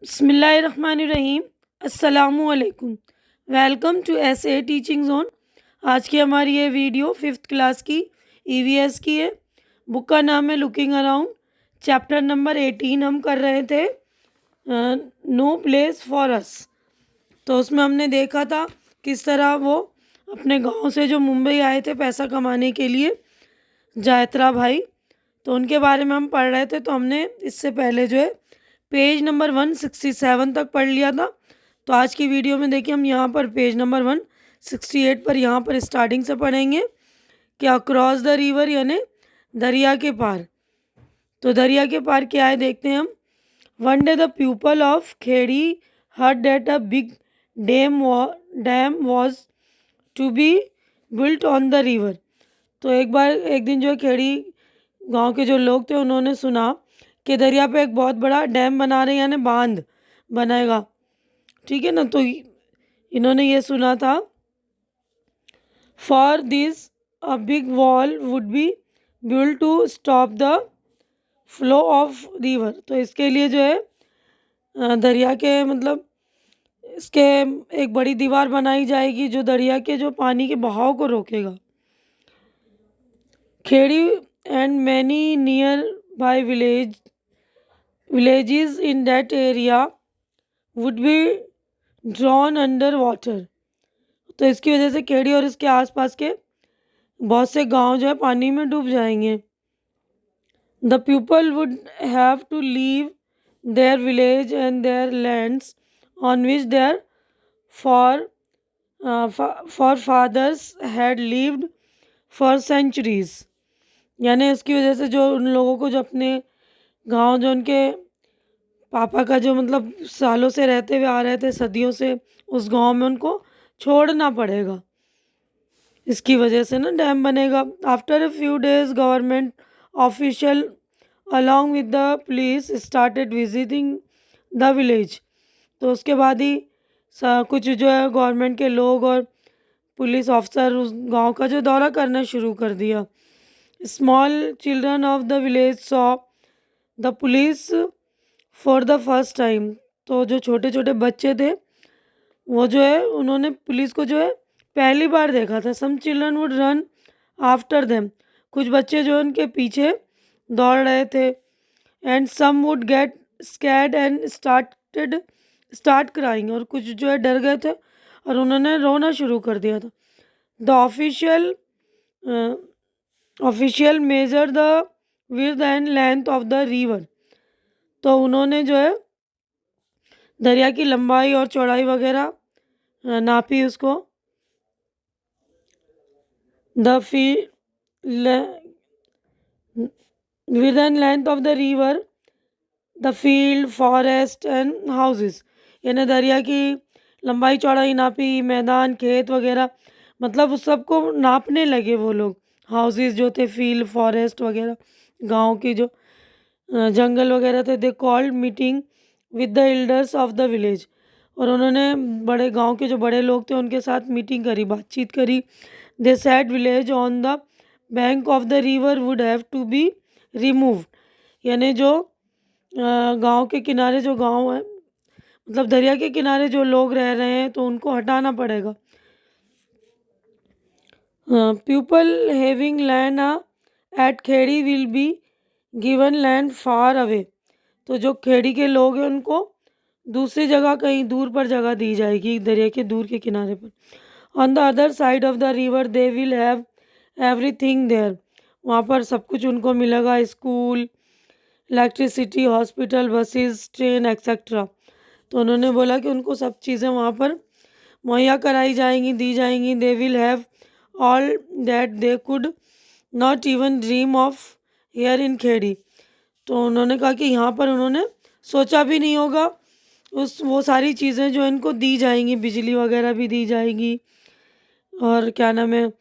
बिस्मिल्लाहिर्रहमानिर्रहीम। अस्सलामुअलैकुम। Welcome to SA teaching zone. आज की हमारी ये वीडियो 5th क्लास की ईवीएस की है। बुक का नाम है लुकिंग अराउंड। चैप्टर नंबर 18 हम कर रहे थे नो प्लेस फॉर अस। तो उसमें हमने देखा था किस तरह वो अपने गांव से जो मुंबई आए थे पैसा कमाने के लिए, जायत्रा भाई, तो उनके बारे में हम पढ़ रहे थे। तो हमने इससे पहले जो है पेज नंबर 167 तक पढ़ लिया था। तो आज की वीडियो में देखिए हम यहाँ पर पेज नंबर 168 पर यहाँ पर स्टार्टिंग से पढ़ेंगे कि अक्रॉस द रिवर यानी दरिया के पार। तो दरिया के पार क्या है देखते हैं हम। One day the people of Khedi heard that a big dam was to be built on the river. तो एक दिन जो है खेड़ी गांव के जो लोग थे उन्होंने सुना कि दरिया पे एक बहुत बड़ा डैम बना रहे हैं यानी बांध बनाएगा। ठीक है ना। तो इन्होंने ये सुना था for this a big wall would be build to stop the flow of river. तो इसके लिए जो है दरिया के मतलब इसके एक बड़ी दीवार बनाई जाएगी जो दरिया के जो पानी के बहाव को रोकेगा। Khedi and many nearby villages in that area would be drawn under water। तो इसकी वजह से खेड़ी और इसके आसपास के बहुत से गांव जो है पानी में डूब जाएंगे। The people would have to leave their village and their lands on which their forefathers had lived for centuries. यानी इसकी वजह से जो उन लोगों को जो अपने गांव जो उनके पापा का जो मतलब सालों से रहते हुए आ रहे थे सदियों से उस गांव में उनको छोड़ना पड़ेगा। इसकी वजह से ना डैम बनेगा। After a few days government official along with the police started visiting the village. तो उसके बाद ही कुछ जो है गवर्नमेंट के लोग और पुलिस ऑफिसर उस गांव का जो दौरा करना शुरू कर दिया। Small children of the village saw the police for the first time. तो जो छोटे छोटे बच्चे थे वो जो है उन्होंने पुलिस को जो है पहली बार देखा था। Some children would run after them. कुछ बच्चे जो उनके पीछे दौड़ रहे थे। And some would get scared and start crying. और कुछ जो है डर गए थे और उन्होंने रोना शुरू कर दिया था। The official measure the width and length of the river. तो उन्होंने जो है दरिया की लंबाई और चौड़ाई वगैरह नापी उसको। The width and length of the river the field forest and houses. यानी दरिया की लंबाई चौड़ाई नापी, मैदान खेत वगैरह, मतलब उस सबको नापने लगे वो लोग। हाउसेस जो थे, फील्ड फॉरेस्ट वगैरह, गांव की जो जंगल वगैरह थे। They called meeting with the elders of the village. और उन्होंने बड़े गांव के जो बड़े लोग थे उनके साथ मीटिंग करी, बातचीत करी। They said village on the bank of the river would have to be removed. यानी जो गांव के किनारे जो गांव है, मतलब दरिया के किनारे जो लोग रह रहे हैं तो उनको हटाना पड़ेगा। People having land at Khedi will be given land far away. तो जो खेड़ी के लोग हैं उनको दूसरी जगह कहीं दूर पर जगह दी जाएगी, दरिया के दूर के किनारे पर। On the other side of the river they will have everything there. वहाँ पर सब कुछ उनको मिलेगा, school, electricity, hospital, buses, train etcetera. तो उन्होंने बोला कि उनको सब चीज़ें वहाँ पर मुहैया कराई जाएंगी, दी जाएंगी। They will have all that they could not even dream of here in Khedi. तो उन्होंने कहा कि यहाँ पर उन्होंने सोचा भी नहीं होगा वो सारी चीज़ें जो इनको दी जाएंगी, बिजली वगैरह भी दी जाएगी और क्या नाम है,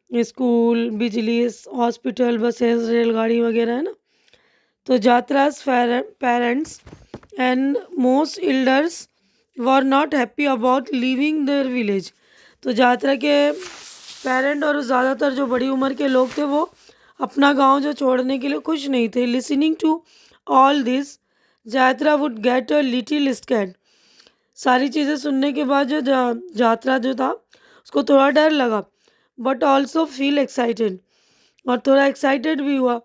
स्कूल, बिजली, हॉस्पिटल, बसेस, रेलगाड़ी वगैरह, है ना। तो Jatra's parents and most elders were not happy about leaving their village. तो यात्रा के पेरेंट और ज़्यादातर जो बड़ी उम्र के लोग थे वो अपना गांव जो छोड़ने के लिए खुश नहीं थे। लिसनिंग टू ऑल दिस यात्रा would get a little scared. सारी चीज़ें सुनने के बाद जो यात्रा जो था उसको थोड़ा डर लगा, बट ऑल्सो फील एक्साइटेड, और थोड़ा एक्साइटेड भी हुआ,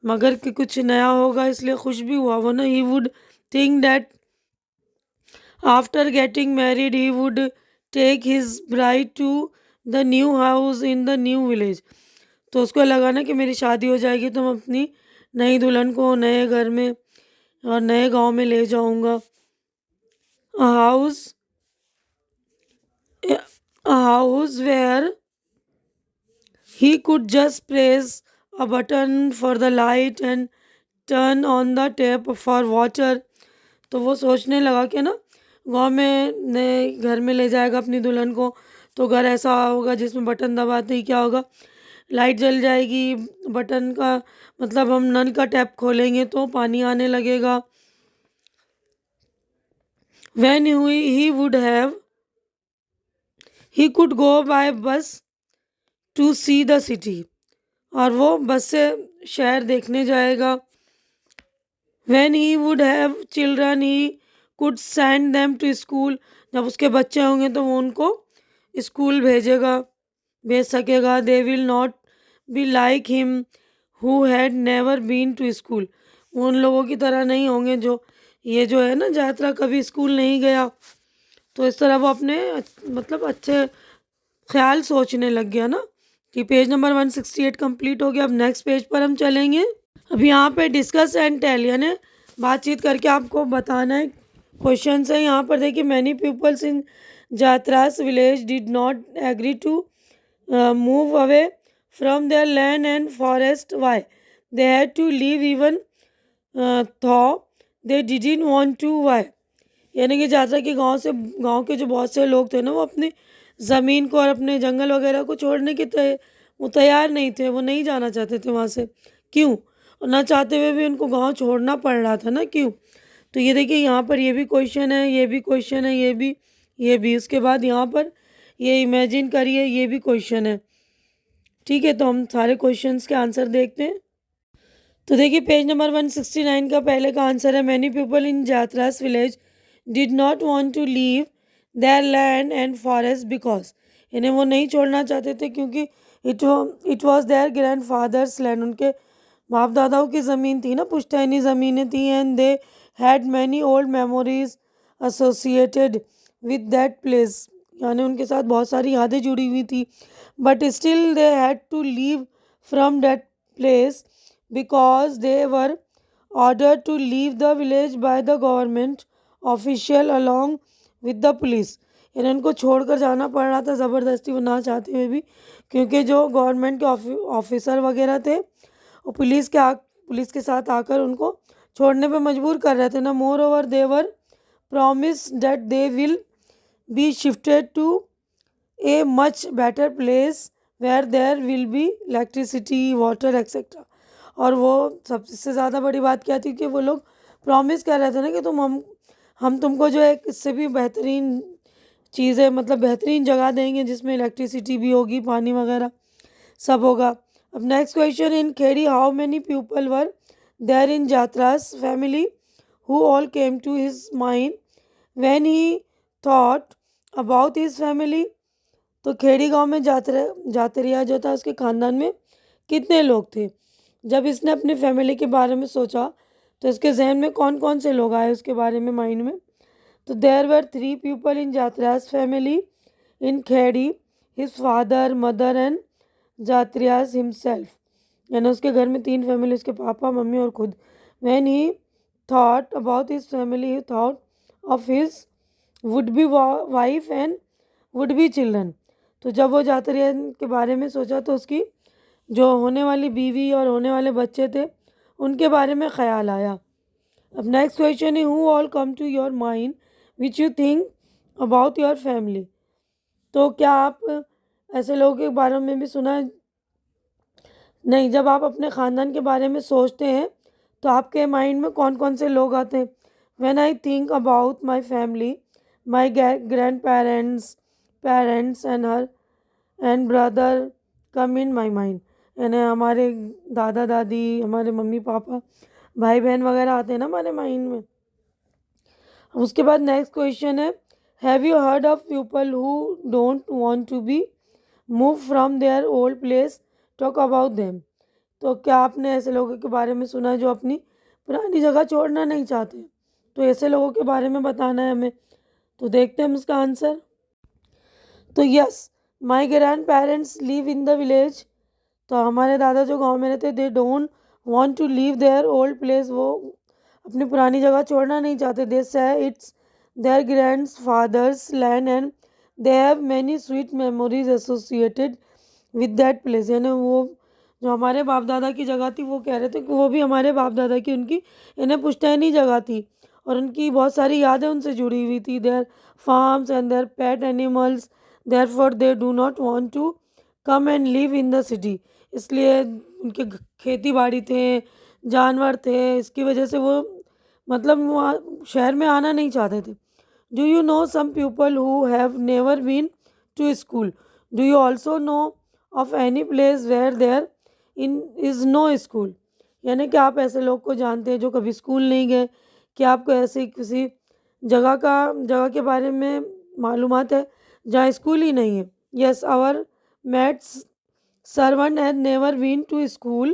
मगर कि कुछ नया होगा इसलिए खुश भी हुआ वो ना। He would think that after getting married he would take his bride to the new house in the new village. तो उसको लगा ना कि मेरी शादी हो जाएगी तो मैं अपनी नई दुल्हन को नए घर में और नए गांव में ले जाऊंगा। A house a house where he could just press a button for the light and turn on the tap for water। तो वो सोचने लगा कि ना गांव में नए घर में ले जाएगा अपनी दुल्हन को, तो घर ऐसा होगा जिसमें बटन दबाते ही क्या होगा, लाइट जल जाएगी। बटन का मतलब हम नल का टैप खोलेंगे तो पानी आने लगेगा। when he would have he could go by bus to see the city। और वो बस से शहर देखने जाएगा। when he would have children he could send them to school। जब उसके बच्चे होंगे तो वो उनको स्कूल भेज सकेगा। they will not be like him who had never been to school। वो उन लोगों की तरह नहीं होंगे जो ये जो है ना यात्रा कभी स्कूल नहीं गया। तो इस तरह वो अपने मतलब अच्छे ख्याल सोचने लग गया ना। कि पेज नंबर 168 कंप्लीट हो गया। अब नेक्स्ट पेज पर हम चलेंगे। अब यहाँ पे डिस्कस एंड टेल यानी बातचीत करके आपको बताना है। क्वेश्चन है यहाँ पर देखिए, many peoples in Jatra's village did not agree to move away from their land and forest. Why they had to leave even though they didn't want to. Why यानी कि यात्रा के गांव के जो बहुत से लोग थे ना, वो अपनी ज़मीन को और अपने जंगल वगैरह को छोड़ने के वो तैयार नहीं थे, वो नहीं जाना चाहते थे वहाँ से। क्यों? और ना चाहते हुए भी उनको गांव छोड़ना पड़ रहा था ना, क्यों? तो ये देखिए यहाँ पर ये भी क्वेश्चन है, ये भी क्वेश्चन है, ये भी उसके बाद यहाँ पर ये इमेजिन करिए, ये भी क्वेश्चन है। ठीक है, तो हम सारे क्वेश्चंस के आंसर देखते हैं। तो देखिए पेज नंबर 169 का पहले का आंसर है, many people in Jatra's village did not want to leave their land and forest because. इन्हें वो नहीं छोड़ना चाहते थे क्योंकि it was their grandfather's land. उनके बाप दादाओं की ज़मीन थी ना, पुश्तैनी ज़मीनें थी। And they had many old memories associated with that place. यानी उनके साथ बहुत सारी यादें जुड़ी हुई थी। But still they had to leave from that place because they were ordered to leave the village by the government official along with the police। यानी उनको छोड़कर जाना पड़ रहा था ज़बरदस्ती, वो ना चाहते हुए भी, क्योंकि जो गवर्नमेंट के ऑफिसर वगैरह थे और पुलिस के साथ आकर उनको छोड़ने पे मजबूर कर रहे थे ना। Moreover they were promise that they will be shifted to a much better place where there will be electricity water etcetera. और वो सबसे ज़्यादा बड़ी बात क्या थी कि वो लोग प्रॉमिस कर रहे थे ना कि हम तुमको जो है इससे भी बेहतरीन चीज़ें मतलब बेहतरीन जगह देंगे जिसमें इलेक्ट्रिसिटी भी होगी, पानी वगैरह सब होगा। अब next question, in Khedi how many people were there in Jatra's family who all came to his mind when he thought about his family. तो खेड़ी गांव में जातरिया जो था उसके ख़ानदान में कितने लोग थे? जब इसने अपनी फैमिली के बारे में सोचा तो इसके जहन में कौन कौन से लोग आए उसके बारे में माइंड में। तो there were 3 people in Jatriya's family in Khedi, his father mother and Jatriya's himself. यानी उसके घर में 3 फैमिली, उसके पापा मम्मी और खुद। When he thought about his family he thought of his would be wife and would be children. तो जब वो जात्रिया के बारे में सोचा तो उसकी जो होने वाली बीवी और होने वाले बच्चे थे उनके बारे में ख्याल आया। अब नेक्स्ट क्वेश्चन है, who all come to your mind which you think about your family. तो क्या आप ऐसे लोगों के बारे में भी सुना है? नहीं, जब आप अपने ख़ानदान के बारे में सोचते हैं तो आपके माइंड में कौन कौन से लोग आते हैं? When I think about my family my grand parents and brother come in my mind. यानी हमारे दादा दादी, हमारे मम्मी पापा, भाई बहन वगैरह आते हैं ना हमारे माइंड में। उसके बाद नेक्स्ट क्वेश्चन है, have you heard of people who don't want to be move from their old place, talk about them. तो क्या आपने ऐसे लोगों के बारे में सुना है जो अपनी पुरानी जगह छोड़ना नहीं चाहते? तो ऐसे लोगों के बारे में बताना है हमें। तो देखते हैं हम इसका आंसर। तो yes, my grandparents live in the village. तो हमारे दादा जो गांव में रहते, they don't want to leave their old place. वो अपनी पुरानी जगह छोड़ना नहीं चाहते। They say it's their grandfather's land and they have many sweet memories associated with that place. यानी वो जो हमारे बाप दादा की जगह थी, वो कह रहे थे कि वो भी हमारे बाप दादा की, उनकी इन्हें पुश्तैनी जगह थी और उनकी बहुत सारी यादें उनसे जुड़ी हुई थी। Their farms and their pet animals, therefore they do not want to come and live in the city. इसलिए उनके खेती बाड़ी थे, जानवर थे, इसकी वजह से वो मतलब वहाँ शहर में आना नहीं चाहते थे। Do you know some people who have never been to school? Do you also know of any place where there in is no school? यानी कि आप ऐसे लोग को जानते हैं जो कभी स्कूल नहीं गए? क्या आपको ऐसी किसी जगह के बारे में मालूमात है जहाँ स्कूल ही नहीं है? Yes, our maid's servant had never been to school.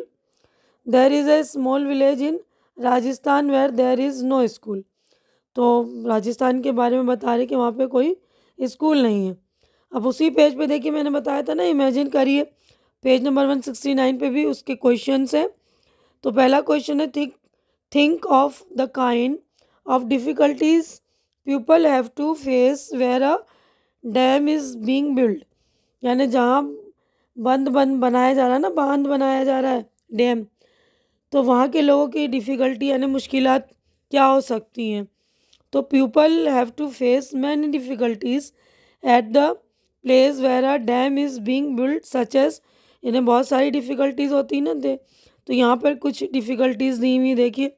There is a small village in Rajasthan where there is no school. तो राजस्थान के बारे में बता रहे कि वहाँ पे कोई स्कूल नहीं है। अब उसी पेज पे देखिए, मैंने बताया था ना, इमेजिन करिए। पेज नंबर 169 पे भी उसके क्वेश्चंस हैं। तो पहला क्वेश्चन है, think of the kind of difficulties people have to face where a dam is being build. यानी जहाँ बंद बनाया जा रहा है ना, बांध बनाया जा रहा है, डैम, तो वहाँ के लोगों की डिफ़िकल्टी यानी मुश्किलात क्या हो सकती हैं? तो people have to face many difficulties at the place where a dam is being build such as. इन्हें बहुत सारी डिफ़िकल्टीज होती हैं ना। तो यहाँ पर कुछ डिफ़िकल्टीज दी हुई देखिए।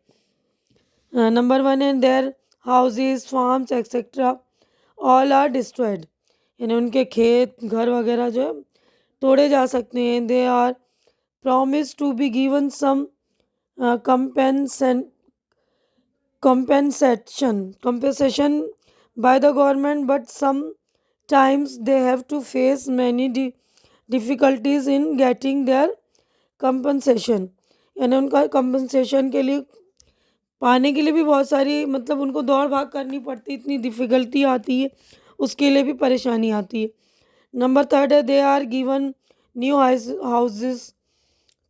नंबर 1 है, their houses, farms etcetera all are destroyed. यानी उनके खेत, घर वगैरह जो है तोड़े जा सकते हैं। They are promise to be given some compensation by the government, but sometimes they have to face many difficulties in getting their compensation। यानी उनका compensation के लिए, पाने के लिए भी बहुत सारी मतलब उनको दौड़ भाग करनी पड़ती, इतनी डिफ़िकल्टी आती है, उसके लिए भी परेशानी आती है। नंबर 3 है, they are given new houses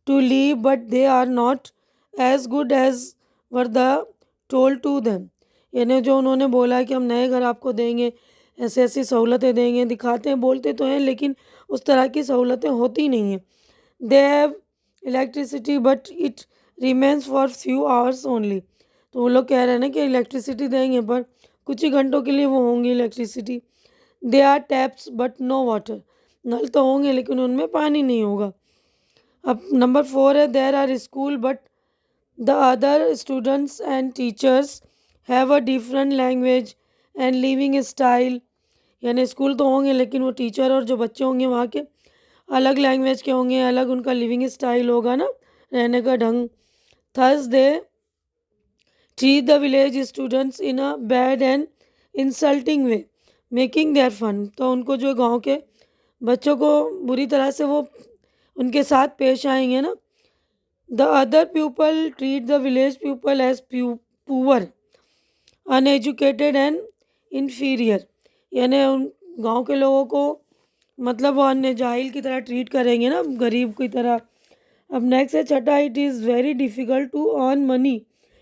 to live but they are not as good as were the told to them. यानी जो उन्होंने बोला है कि हम नए घर आपको देंगे, ऐसी ऐसी सहूलतें देंगे, दिखाते हैं, बोलते तो हैं, लेकिन उस तरह की सहूलतें होती नहीं हैं। They have electricity but it remains for few hours only. तो वो लोग कह रहे हैं ना कि इलेक्ट्रिसिटी देंगे पर कुछ ही घंटों के लिए वो होंगी electricity. They are taps but no water. नल तो होंगे लेकिन उनमें पानी नहीं होगा। अब नंबर 4 है, there are school but the other students and teachers have a different language and living style. यानी स्कूल तो होंगे लेकिन वो टीचर और जो बच्चे होंगे वहाँ के अलग लैंग्वेज के होंगे, अलग उनका लिविंग स्टाइल होगा ना, रहने का ढंग। Thus they treat the village students in a bad and insulting way making their fun. तो उनको जो गांव के बच्चों को बुरी तरह से वो उनके साथ पेश आएंगे ना। The other people treat the village people as poor, uneducated and inferior. यानी उन गांव के लोगों को मतलब वो अन्य जाहिल की तरह ट्रीट करेंगे ना, गरीब की तरह। अब नेक्स्ट है छठा, it is very difficult to earn money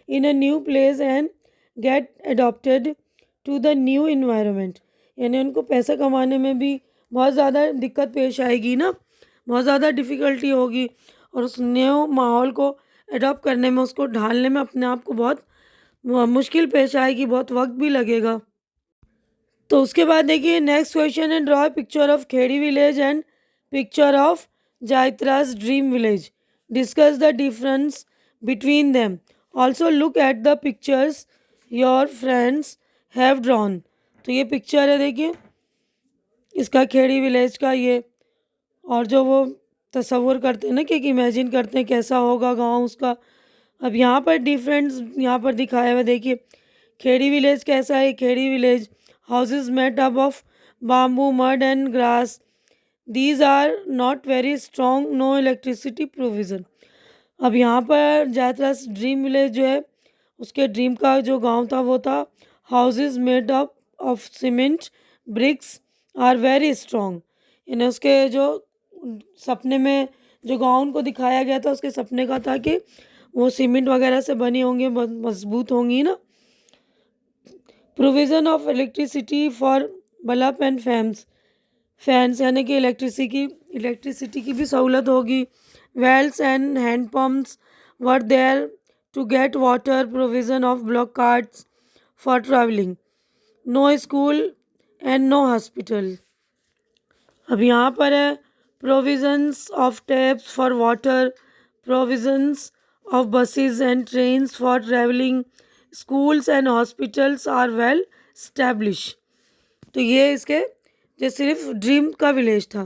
in a new place and get adopted to the new environment. यानी उनको पैसा कमाने में भी बहुत ज़्यादा दिक्कत पेश आएगी ना, बहुत ज़्यादा डिफ़िकल्टी होगी और उस न्यू माहौल को अडॉप्ट करने में, उसको ढालने में अपने आप को बहुत मुश्किल पेश आएगी, बहुत वक्त भी लगेगा। तो उसके बाद देखिए नेक्स्ट क्वेश्चन है, draw picture of Khedi village and picture of Jatra's dream village, discuss the difference between them, also look at the pictures your friends have drawn. तो ये पिक्चर है देखिए इसका, खेड़ी विलेज का ये, और जो वो तसव्वुर करते हैं ना कि इमेजिन करते हैं कैसा होगा गांव उसका, अब यहाँ पर डिफरेंस यहाँ पर दिखाया हुआ देखिए, खेड़ी विलेज कैसा है। Khedi village houses made up of bamboo, mud and grass, these are not very strong, no electricity provision. अब यहाँ पर ज़्यादातर ड्रीम विलेज जो है, उसके ड्रीम का जो गांव था वो था houses made up of cement, bricks are very strong. यानी उसके जो सपने में जो गांव उनको दिखाया गया था, उसके सपने का था कि वो सीमेंट वगैरह से बनी होंगी, मजबूत होंगी ना। Provision of electricity for bulb and fans यानी कि इलेक्ट्रिसिटी की भी सहूलत होगी। Wells and hand pumps were there to get water, provision of bullock carts for travelling, no school and no hospital. अब यहाँ पर है provisions of taps for water, provisions of buses and trains for travelling, schools and hospitals are well established. तो ये इसके जो सिर्फ dream का विलेज था।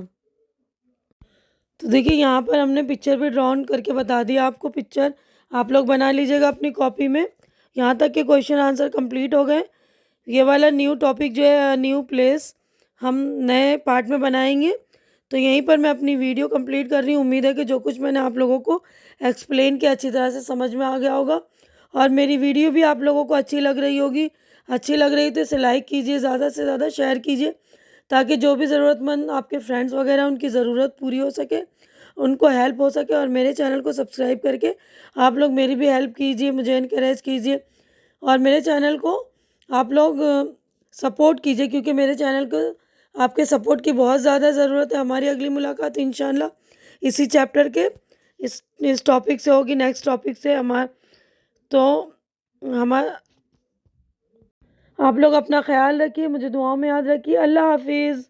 तो देखिए यहाँ पर हमने पिक्चर पे ड्रॉन करके बता दिया आपको। पिक्चर आप लोग बना लीजिएगा अपनी कॉपी में। यहाँ तक के क्वेश्चन आंसर कंप्लीट हो गए। ये वाला न्यू टॉपिक जो है, न्यू प्लेस, हम नए पार्ट में बनाएंगे। तो यहीं पर मैं अपनी वीडियो कंप्लीट कर रही हूँ। उम्मीद है कि जो कुछ मैंने आप लोगों को एक्सप्लेन किया अच्छी तरह से समझ में आ गया होगा, और मेरी वीडियो भी आप लोगों को अच्छी लग रही होगी। अच्छी लग रही तो इसे लाइक कीजिए, ज़्यादा से ज़्यादा शेयर कीजिए, ताकि जो भी ज़रूरतमंद आपके फ्रेंड्स वगैरह उनकी ज़रूरत पूरी हो सके, उनको हेल्प हो सके। और मेरे चैनल को सब्सक्राइब करके आप लोग मेरी भी हेल्प कीजिए, मुझे इनकरेज कीजिए, और मेरे चैनल को आप लोग सपोर्ट कीजिए, क्योंकि मेरे चैनल को आपके सपोर्ट की बहुत ज़्यादा ज़रूरत है। हमारी अगली मुलाकात इंशाल्लाह इसी चैप्टर के इस टॉपिक से होगी, नेक्स्ट टॉपिक से। तो हमारा आप लोग अपना ख्याल रखिए, मुझे दुआओं में याद रखिए। अल्लाह हाफिज़।